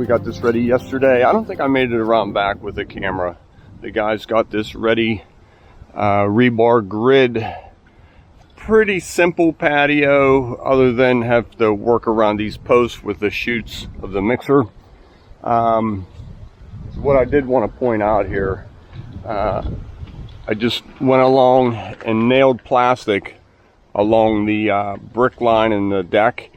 We got this ready yesterday. I don't think I made it around back with the camera. The guys got this ready. Rebar grid. Pretty simple patio, other than have to work around these posts with the chutes of the mixer. What I did want to point out here, I just went along and nailed plastic along the brick line in the deck.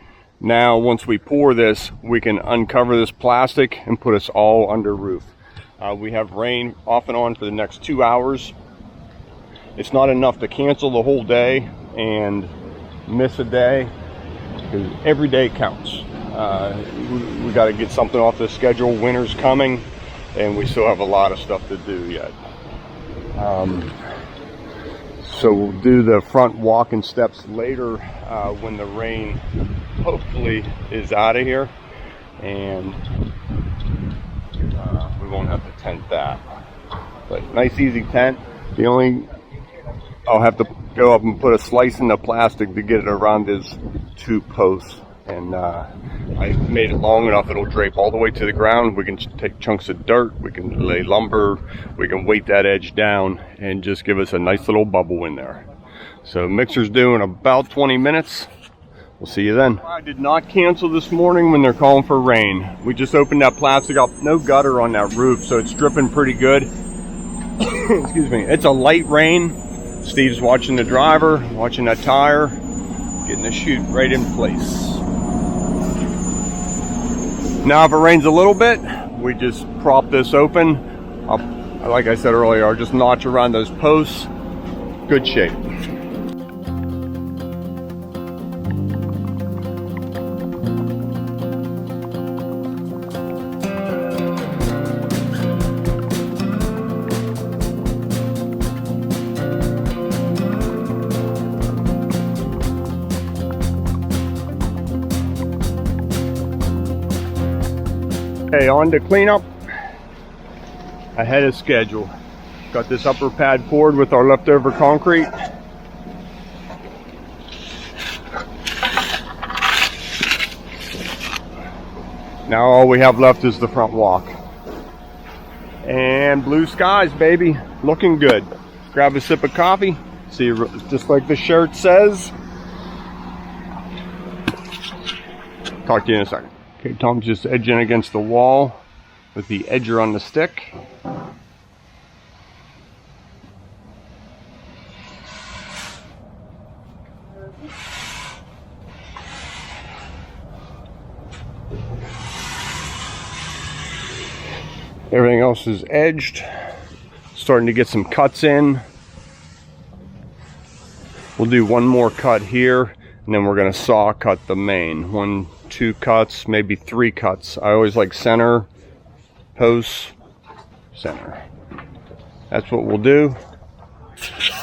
Now once we pour this, we can uncover this plastic and put us all under roof. We have rain off and on for the next 2 hours. It's not enough to cancel the whole day and miss a day, because every day counts. We got to get something off the schedule. Winter's coming and we still have a lot of stuff to do yet. So we'll do the front walking steps later when the rain hopefully is out of here, and we won't have to tent that. But nice easy tent. The only, I'll have to go up and put a slice in the plastic to get it around his 2 posts, and I made it long enough it'll drape all the way to the ground. We can take chunks of dirt, we can lay lumber, we can weight that edge down and just give us a nice little bubble in there. So mixer's due in about 20 minutes. We'll see you then. I did not cancel this morning when they're calling for rain. We just opened that plastic up. No gutter on that roof, so it's dripping pretty good. Excuse me. It's a light rain. Steve's watching the driver, watching that tire, getting the chute right in place. Now if it rains a little bit, we just prop this open. Like I said earlier, I'll just notch around those posts. Good shape. Okay, on to cleanup. Ahead of schedule. Got this upper pad poured with our leftover concrete. Now all we have left is the front walk. And blue skies, baby. Looking good. Grab a sip of coffee. See, just like the shirt says. Talk to you in a second. Okay, Tom's just edging against the wall with the edger on the stick. Everything else is edged. Starting to get some cuts in. We'll do one more cut here, and then we're going to saw cut the main. 1, 2 cuts, maybe 3 cuts. I always like center, posts, center. That's what we'll do.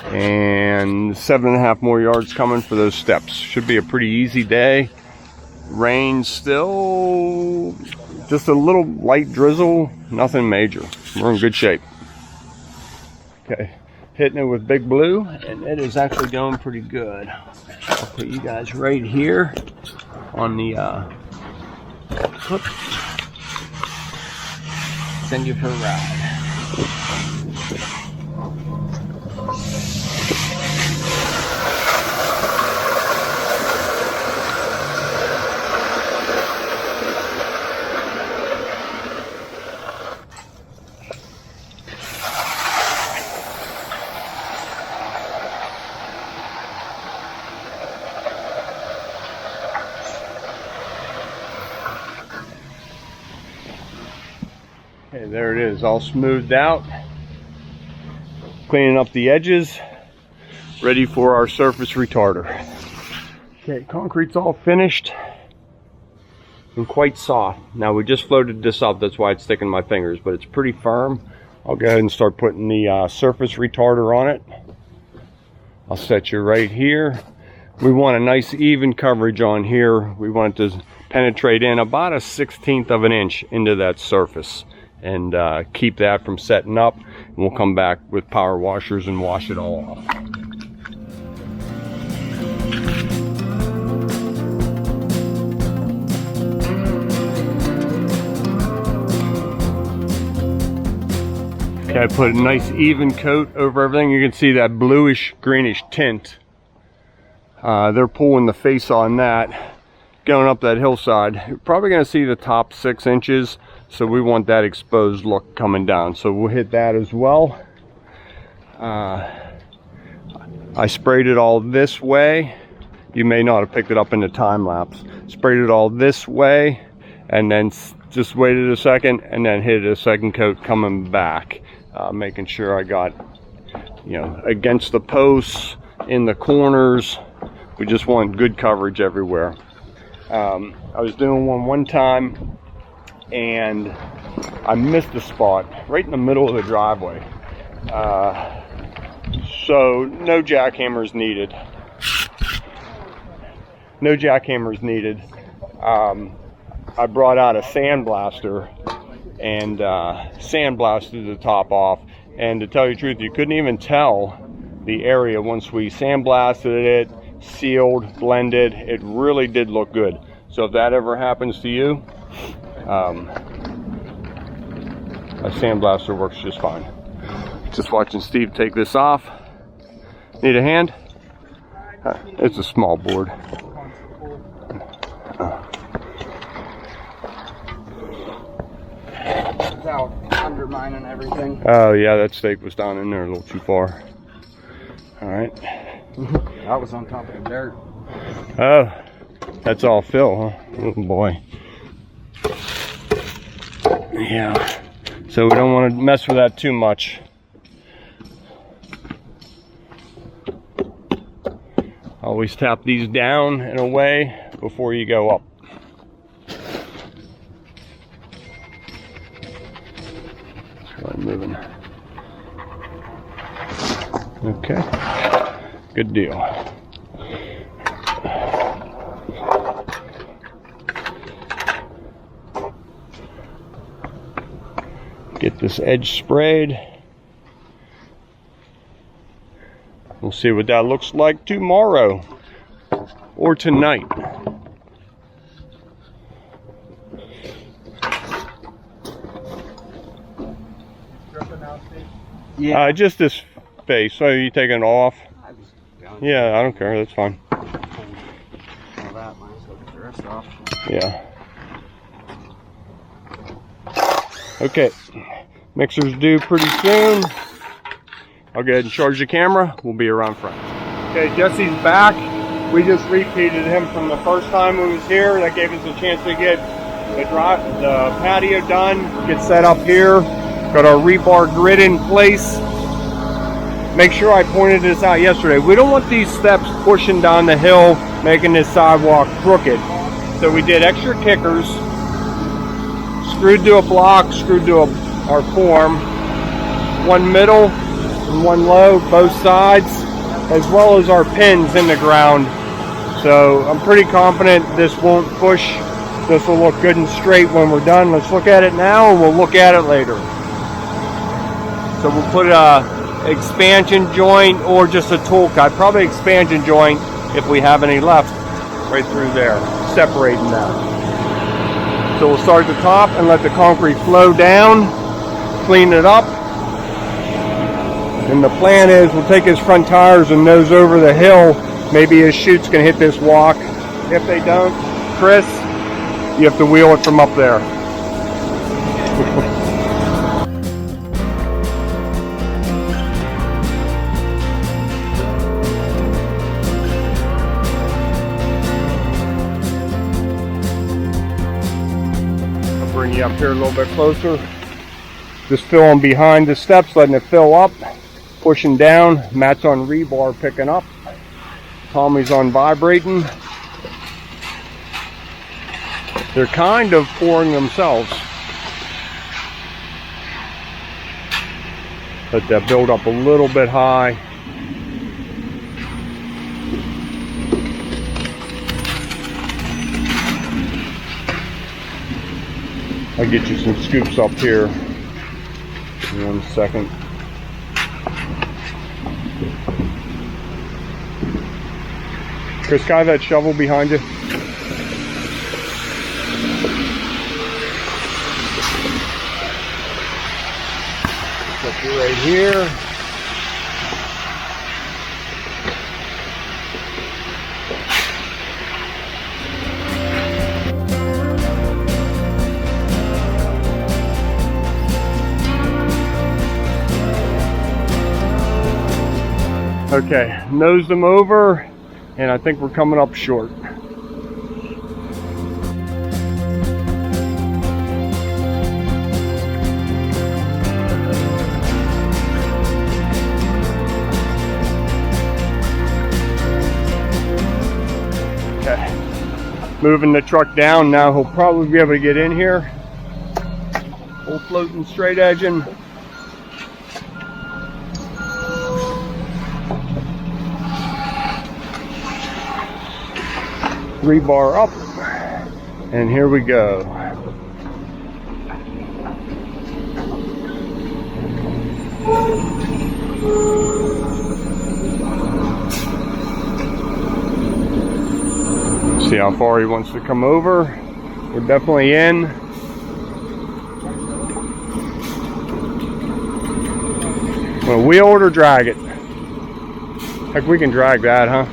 And 7.5 more yards coming for those steps. Should be a pretty easy day. Rain still, just a little light drizzle, nothing major. We're in good shape. Okay, hitting it with Big Blue, and it is actually going pretty good. I'll put you guys right here on the hook. Send you for a ride. Okay, there it is, all smoothed out. Cleaning up the edges, ready for our surface retarder. Okay, concrete's all finished and quite soft. Now we just floated this up, that's why it's sticking my fingers, but it's pretty firm. I'll go ahead and start putting the surface retarder on it. I'll set you right here. We want a nice even coverage on here. We want it to penetrate in about 1/16 of an inch into that surface, and keep that from setting up. And we'll come back with power washers and wash it all off. Okay, I put a nice even coat over everything. You can see that bluish greenish tint. They're pulling the face on that, going up that hillside. You're probably going to see the top 6 inches, so we want that exposed look coming down. So we'll hit that as well. I sprayed it all this way. You may not have picked it up in the time lapse. Sprayed it all this way, and then just waited a second, and then hit a second coat coming back, making sure I got, you know, against the posts, in the corners. We just want good coverage everywhere. I was doing one time, and I missed a spot right in the middle of the driveway. So no jackhammers needed. No jackhammers needed. I brought out a sandblaster and sandblasted the top off. And to tell you the truth, you couldn't even tell the area once we sandblasted it, sealed, blended. It really did look good. So if that ever happens to you, a sandblaster works just fine. Just watching Steve take this off. Need a hand? It's a small board. Without undermining everything. Oh yeah, that stake was down in there a little too far. All right. That was on top of the dirt. Oh, that's all fill, huh? Oh boy. Yeah. So we don't want to mess with that too much. Always tap these down and away before you go up. I'm moving. Okay. Good deal. Get this edge sprayed. We'll see what that looks like tomorrow or tonight. Yeah. Just this face. So you taking it off? Yeah, I don't care. That's fine. Yeah. Okay. Mixer's due pretty soon. I'll go ahead and charge the camera. We'll be around front. Okay, Jesse's back. We just repeated him from the first time we was here. That gave us a chance to get the patio done, get set up here. Got our rebar grid in place. Make sure I pointed this out yesterday. We don't want these steps pushing down the hill, making this sidewalk crooked. So we did extra kickers, screwed to a block, screwed to our form, one middle and one low, both sides, as well as our pins in the ground. So I'm pretty confident this won't push. This will look good and straight when we're done. Let's look at it now, and we'll look at it later. So we'll put a expansion joint or just a tool cut, probably expansion joint if we have any left, right through there, separating that. So we'll start at the top and let the concrete flow down, clean it up. And the plan is we'll take his front tires and nose over the hill. Maybe his chutes can hit this walk. If they don't, Chris, you have to wheel it from up there. I'll bring you up here a little bit closer. Just filling behind the steps, letting it fill up, pushing down. Matt's on rebar picking up. Tommy's on vibrating. They're kind of pouring themselves. Let that build up a little bit high. I'll get you some scoops up here in 1 second. Chris, can I have that shovel behind you? You're right here. Okay, nose them over, and I think we're coming up short. Okay, moving the truck down. Now he'll probably be able to get in here. Full floating, straight edging. Rebar up, and here we go. See how far he wants to come over. We're definitely in. Well, wheel it or drag it. Heck, we can drag that, huh?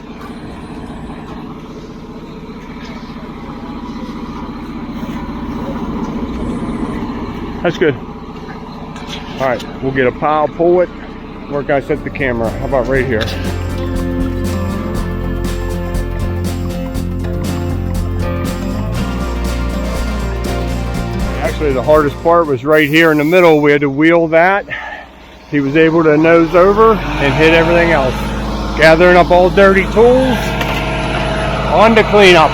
That's good. All right, we'll get a pile, pull it. Where can I set the camera? How about right here? Actually, the hardest part was right here in the middle. We had to wheel that. He was able to nose over and hit everything else. Gathering up all dirty tools. On to cleanup.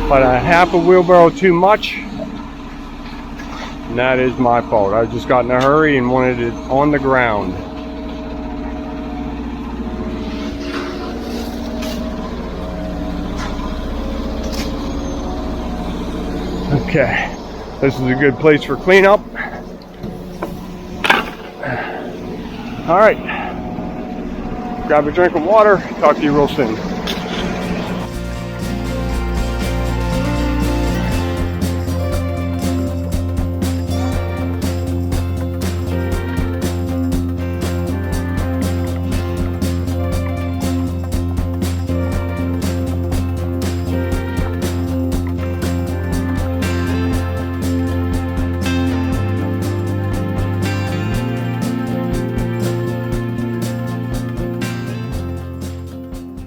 But a half a wheelbarrow too much, and that is my fault. I just got in a hurry and wanted it on the ground. Okay, this is a good place for cleanup. All right, grab a drink of water. Talk to you real soon.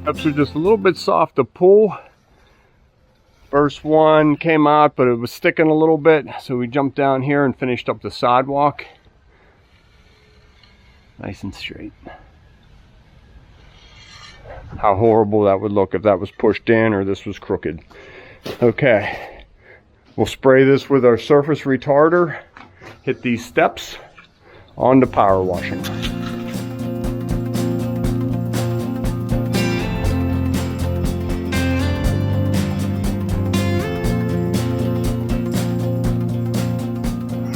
Ups are just a little bit soft to pull. First one came out, but it was sticking a little bit, so we jumped down here and finished up the sidewalk. Nice and straight. How horrible that would look if that was pushed in or this was crooked. Okay, we'll spray this with our surface retarder, hit these steps, on to power washing.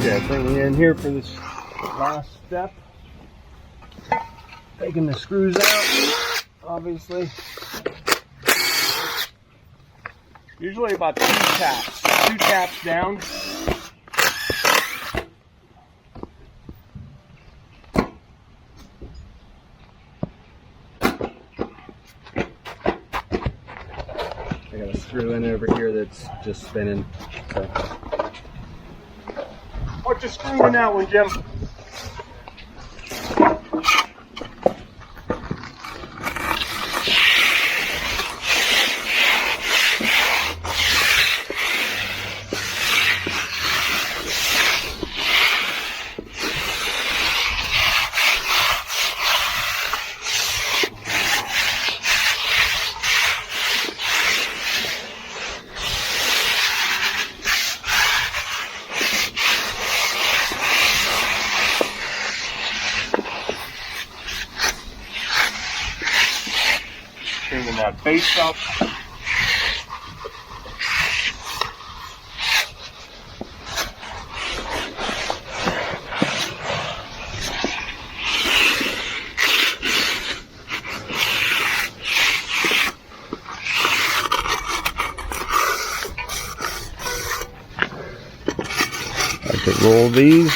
Okay, bring you in here for this last step. Taking the screws out, obviously. Usually about two taps down. I got a screw in over here that's just spinning. So. What's your screw in that one, Jim? Bringing that base up. I took Roll these.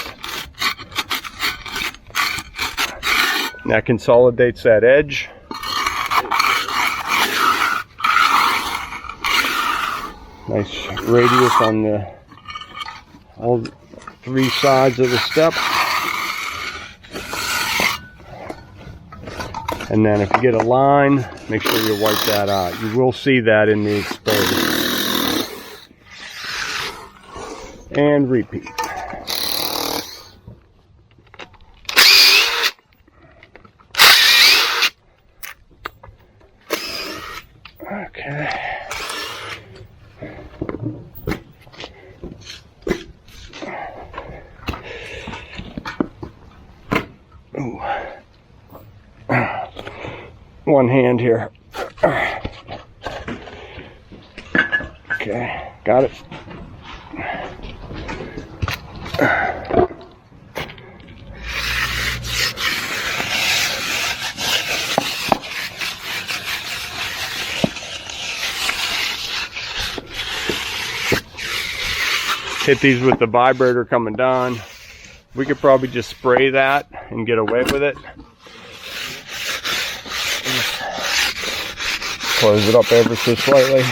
That consolidates that edge. Nice radius on all 3 sides of the step. And then if you get a line, make sure you wipe that out. You will see that in the exposed. And repeat. Okay. Ooh. One hand here. Okay, got it. Hit these with the vibrator coming down. We could probably just spray that and get away with it. Close it up ever so slightly.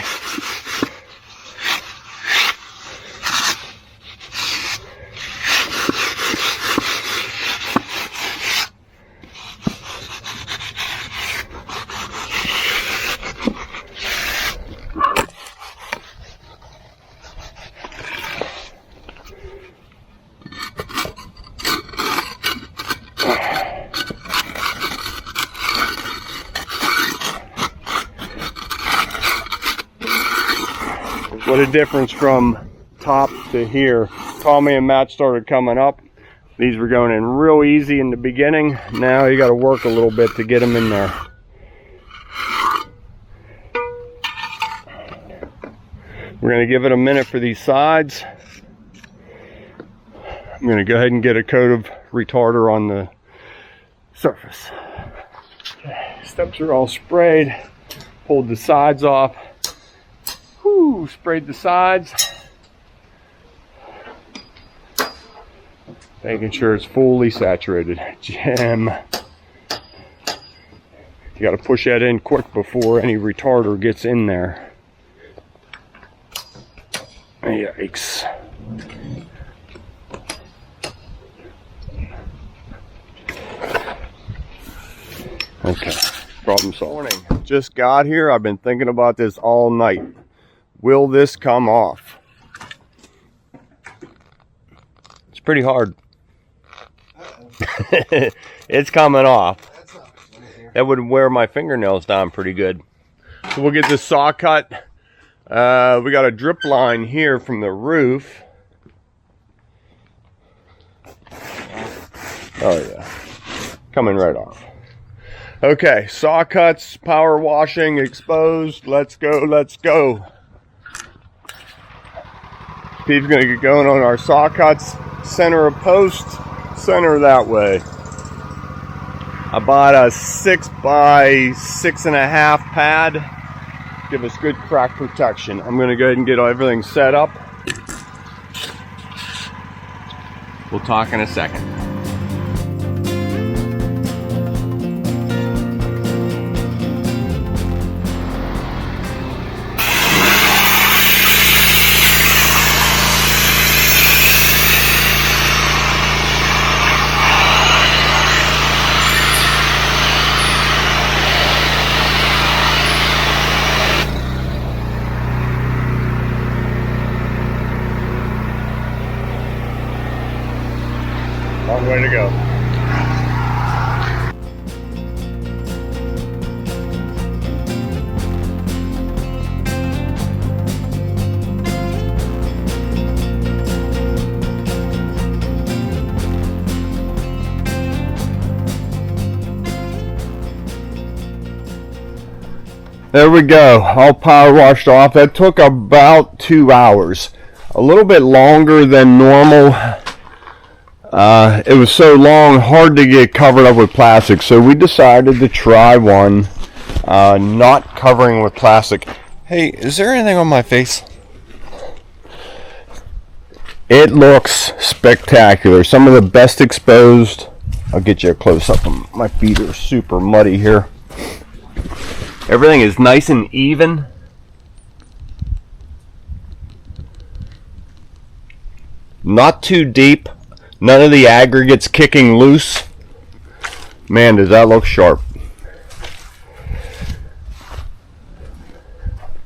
What a difference from top to here. Tommy and Matt started coming up. These were going in real easy in the beginning. Now you got to work a little bit to get them in there. We're going to give it a minute for these sides. I'm going to go ahead and get a coat of retarder on the surface. Okay, steps are all sprayed. Pulled the sides off. Whew, sprayed the sides. Making sure it's fully saturated. Jam. You got to push that in quick before any retarder gets in there. Yikes. Okay, problem solved. Just got here. I've been thinking about this all night. Will this come off? It's pretty hard. It's coming off. That would wear my fingernails down pretty good. So we'll get this saw cut. We got a drip line here from the roof. Oh yeah, coming right off. Okay, saw cuts, power washing, exposed. Let's go, let's go. Steve's gonna get going on our saw cuts. Center of post, center that way. I bought a 6 by 6.5 pad. Give us good crack protection. I'm gonna go ahead and get everything set up. We'll talk in a second. Long way to go. There we go, all power washed off. That took about 2 hours. A little bit longer than normal. It was so long, hard to get covered up with plastic, so we decided to try one not covering with plastic. Hey, is there anything on my face? It looks spectacular. Some of the best exposed. I'll get you a close up. My feet are super muddy here. Everything is nice and even. Not too deep. None of the aggregates kicking loose. Man, does that look sharp.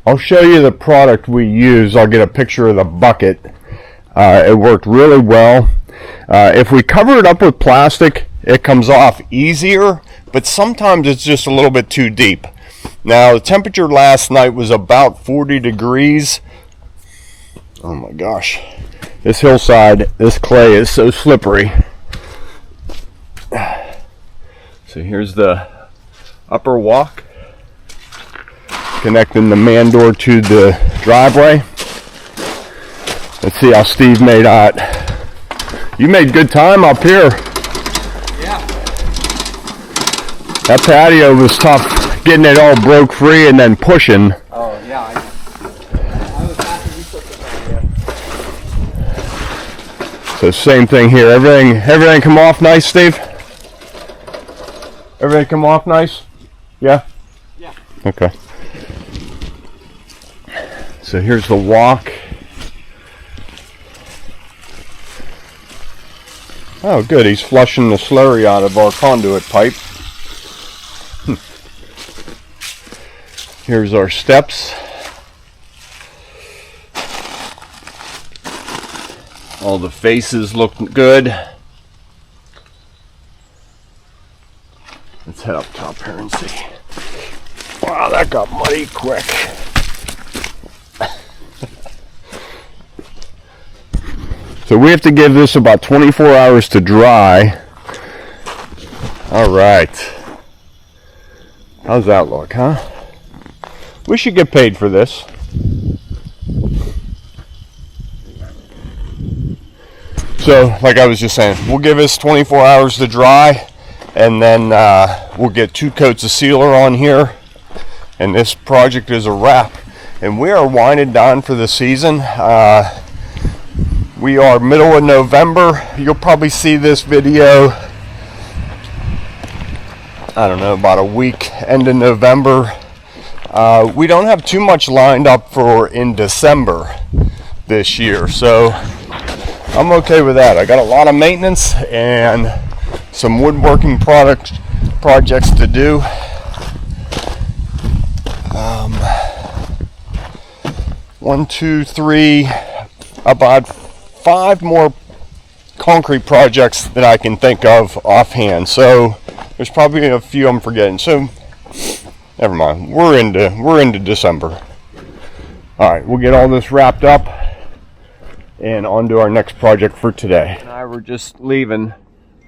I'll show you the product we use. I'll get a picture of the bucket. It worked really well. If we cover it up with plastic, it comes off easier, but sometimes it's just a little bit too deep. Now, the temperature last night was about 40 degrees. Oh my gosh. This hillside, this clay is so slippery. So here's the upper walk, connecting the man door to the driveway. Let's see how Steve made out. You made good time up here. Yeah. That patio was tough, getting it all broke free and then pushing. Oh, yeah. I was happy you took the patio. So same thing here. Everything come off nice, Steve? Everything come off nice? Yeah? Yeah. Okay. So here's the walk. Oh, good. He's flushing the slurry out of our conduit pipe. Here's our steps. All the faces look good. Let's head up top here and see. Wow, that got muddy quick. So we have to give this about 24 hours to dry. All right. How's that look, huh? We should get paid for this. So, like I was just saying, we'll give this 24 hours to dry, and then we'll get 2 coats of sealer on here, and this project is a wrap. And we are winding down for the season. We are middle of November. You'll probably see this video, I don't know, about a week, end of November. We don't have too much lined up for in December this year, so I'm okay with that. I got a lot of maintenance and some woodworking projects to do. 1, 2, 3, about 5 more concrete projects that I can think of offhand. So there's probably a few I'm forgetting. So never mind. We're into December. All right, we'll get all this wrapped up and on to our next project for today. And I were just leaving.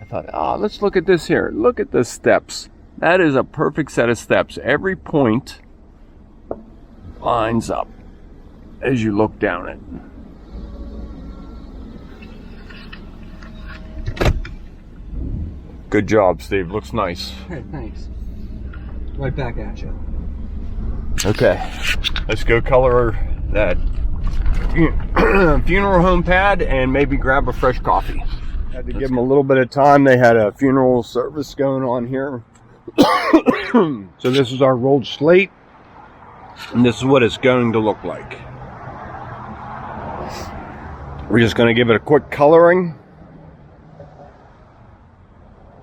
I thought, let's look at this here. Look at the steps. That is a perfect set of steps. Every point lines up as you look down it. Good job, Steve. Looks nice. Hey, thanks. Right back at you. Okay, let's go color that funeral home pad and maybe grab a fresh coffee. Had to give them a little bit of time. They had a funeral service going on here. So this is our rolled slate, and this is what it's going to look like. We're just going to give it a quick coloring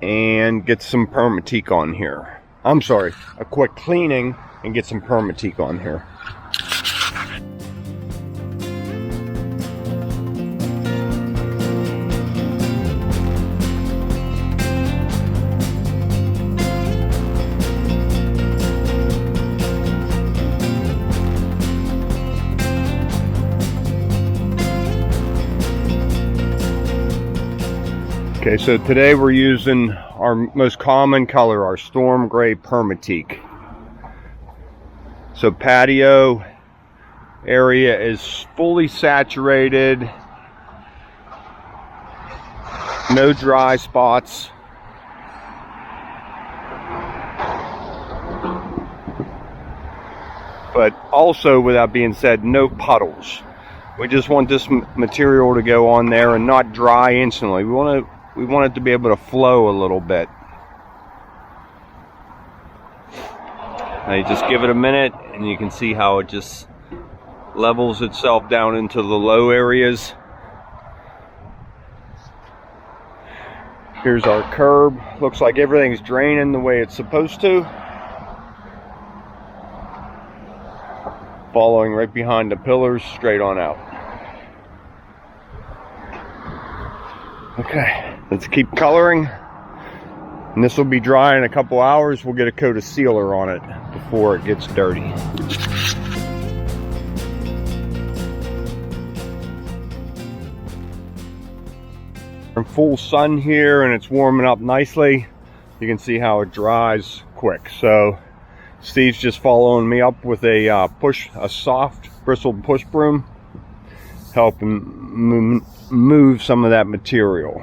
and get some permatique on here. I'm sorry, a quick cleaning and get some permatique on here. Okay, so today we're using our most common color, our storm gray permatique. So patio area is fully saturated, no dry spots. But also, with that being said, no puddles. We just want this material to go on there and not dry instantly. We want it to be able to flow a little bit. Now you just give it a minute and you can see how it just levels itself down into the low areas. Here's our curb. Looks like everything's draining the way it's supposed to. Following right behind the pillars, straight on out. Okay, let's keep coloring. And this will be dry in a couple hours. We'll get a coat of sealer on it before it gets dirty. In full sun here and it's warming up nicely. You can see how it dries quick. So Steve's just following me up with a soft bristled push broom, helping move some of that material.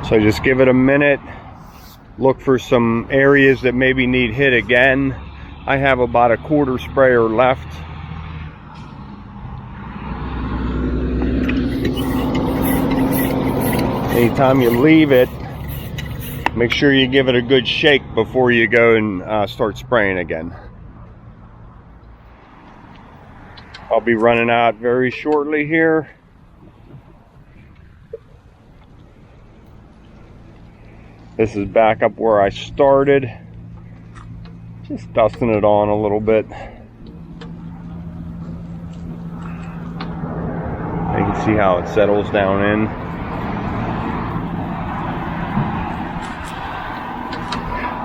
So just give it a minute, look for some areas that maybe need hit again. I have about a quarter sprayer left. Anytime you leave it, make sure you give it a good shake before you go and start spraying again. I'll be running out very shortly here. This is back up where I started. Just dusting it on a little bit. You can see how it settles down in.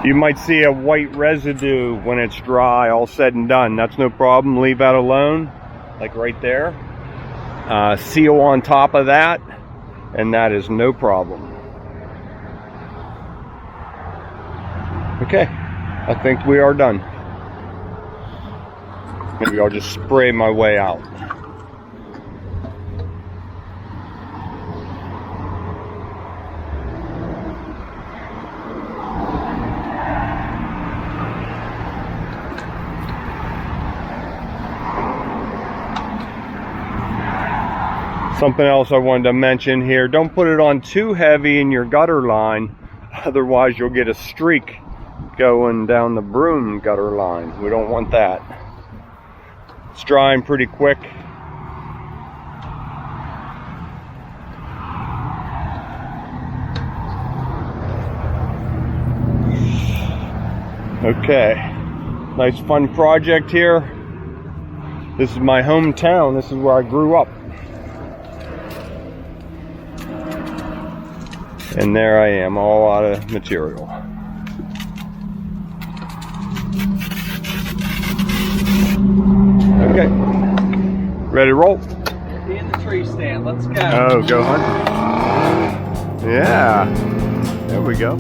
You might see a white residue when it's dry, all said and done. That's no problem. Leave that alone, like right there. Seal on top of that, and that is no problem. Okay, I think we are done. Maybe I'll just spray my way out. Something else I wanted to mention here, don't put it on too heavy in your gutter line, otherwise you'll get a streak going down the broom gutter line. We don't want that. It's drying pretty quick. Okay, nice fun project here. This is my hometown. This is where I grew up. And there I am, all out of material. Okay, ready to roll? Be in the tree stand, let's go. Oh, go hunt. Yeah, there we go.